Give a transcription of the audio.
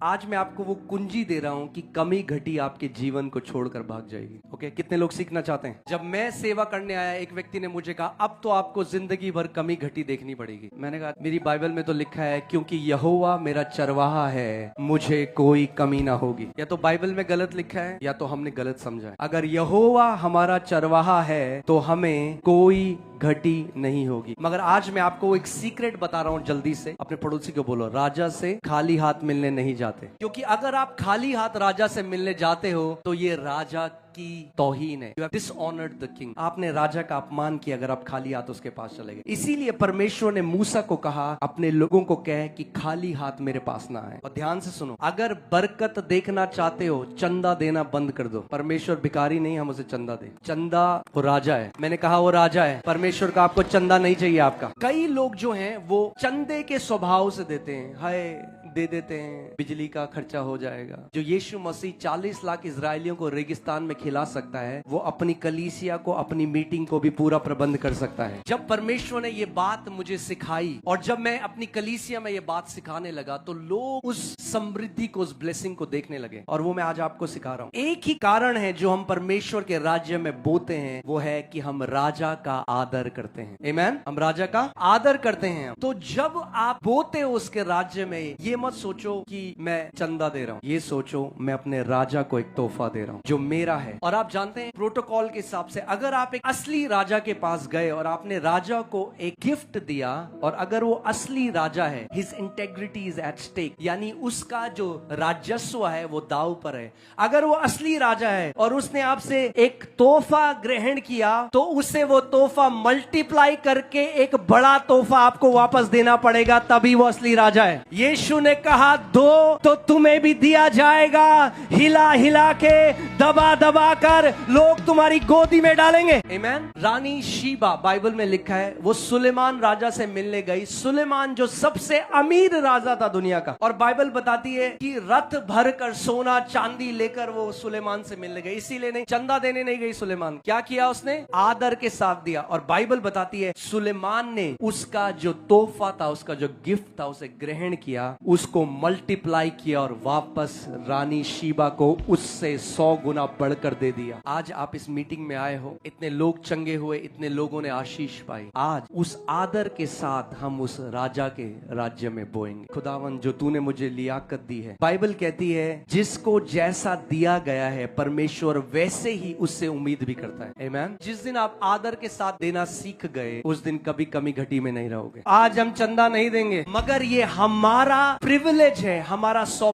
आज मैं आपको वो कुंजी दे रहा हूं कि कमी घटी आपके जीवन को छोड़कर भाग जाएगी। ओके, कितने लोग सीखना चाहते हैं? जब मैं सेवा करने आया, एक व्यक्ति ने मुझे कहा अब तो आपको जिंदगी भर कमी घटी देखनी पड़ेगी। मैंने कहा मेरी बाइबल में तो लिखा है क्योंकि यहोवा मेरा चरवाहा है, मुझे कोई कमी ना होगी। या तो बाइबल में गलत लिखा है या तो हमने गलत समझा है। अगर यहोवा हमारा चरवाहा है तो हमें कोई घटी नहीं होगी। मगर आज मैं आपको एक सीक्रेट बता रहा हूं, जल्दी से अपने पड़ोसी को बोलो, राजा से खाली हाथ मिलने नहीं जाते। क्योंकि अगर आप खाली हाथ राजा से मिलने जाते हो तो ये राजा की तौहीन है। You have dishonoured the king. आपने राजा का अपमान किया अगर आप खाली हाथ उसके पास चले गए। इसीलिए परमेश्वर ने मूसा को कहा अपने लोगों को कह कि खाली हाथ मेरे पास ना आए। और ध्यान से सुनो, अगर बरकत देखना चाहते हो चंदा देना बंद कर दो। परमेश्वर भिखारी नहीं, हम उसे चंदा दे। चंदा वो राजा है। मैंने कहा वो राजा है। परमेश्वर का आपको चंदा नहीं चाहिए आपका। कई लोग जो हैं वो चंदे के स्वभाव से देते हैं, हाय दे देते हैं, बिजली का खर्चा हो जाएगा। जो यीशु मसीह 40 लाख इजरायलियों को रेगिस्तान में खिला सकता है, वो अपनी कलीसिया को, अपनी मीटिंग को भी पूरा प्रबंध कर सकता है। जब परमेश्वर ने ये बात मुझे सिखाई और जब मैं अपनी कलीसिया में ये बात सिखाने लगा तो लोग उस समृद्धि को, उस ब्लेसिंग को देखने लगे। और वो मैं आज आपको सिखा रहा हूं। एक ही कारण है जो हम परमेश्वर के राज्य में बोते हैं, वो है कि हम राजा का आदर करते हैं। आमीन। हम राजा का आदर करते हैं। तो जब आप बोते हो उसके राज्य में, ये मत सोचो कि मैं चंदा दे रहा हूं, ये सोचो मैं अपने राजा को एक तोहफा दे रहा हूं जो मेरा है। और आप जानते हैं प्रोटोकॉल के हिसाब से अगर आप एक असली राजा के पास गए और आपने राजा को एक गिफ्ट दिया और अगर वो असली राजा है, his integrity is at stake, यानी उसका जो राजस्व है वो दांव पर है। अगर वो असली राजा है और उसने आपसे एक तोहफा ग्रहण किया तो उसे वो तोहफा मल्टीप्लाई करके एक बड़ा तोहफा आपको वापस देना पड़ेगा, तभी वो असली राजा है। यीशु ने कहा दो तो तुम्हें भी दिया जाएगा, हिला हिला के, दबा दबा कर लोग तुम्हारी गोदी में डालेंगे। आमीन। रानी शीबा, बाइबल में लिखा है, वो सुलेमान राजा से मिलने गई। सुलेमान जो सबसे अमीर राजा था दुनिया का, और बाइबल बताती है कि रथ भर कर सोना चांदी लेकर वो सुलेमान से मिलने गई। इसीलिए नहीं, चंदा देने नहीं गई सुलेमान। क्या किया उसने? आदर के साथ दिया। और बाइबल बताती है सुलेमान ने उसका जो तोहफा था, उसका जो गिफ्ट था, उसे ग्रहण किया, उसको मल्टीप्लाई किया और वापस रानी शीबा को उससे 100 गुना बढ़कर दे दिया। आज आप इस मीटिंग में आए हो, इतने लोग चंगे हुए, इतने लोगों ने आशीष पाई। आज उस आदर के साथ हम उस राजा के राज्य में बोएंगे। खुदावन जो तूने मुझे लियाकत दी है, बाइबल कहती है जिसको जैसा दिया गया है परमेश्वर वैसे ही उससे उम्मीद भी करता है। आमीन। जिस दिन आप आदर के साथ देना सीख गए उस दिन कभी कमी घटी में नहीं रहोगे। आज हम चंदा नहीं देंगे, मगर ये हमारा प्रिविलेज है, हमारा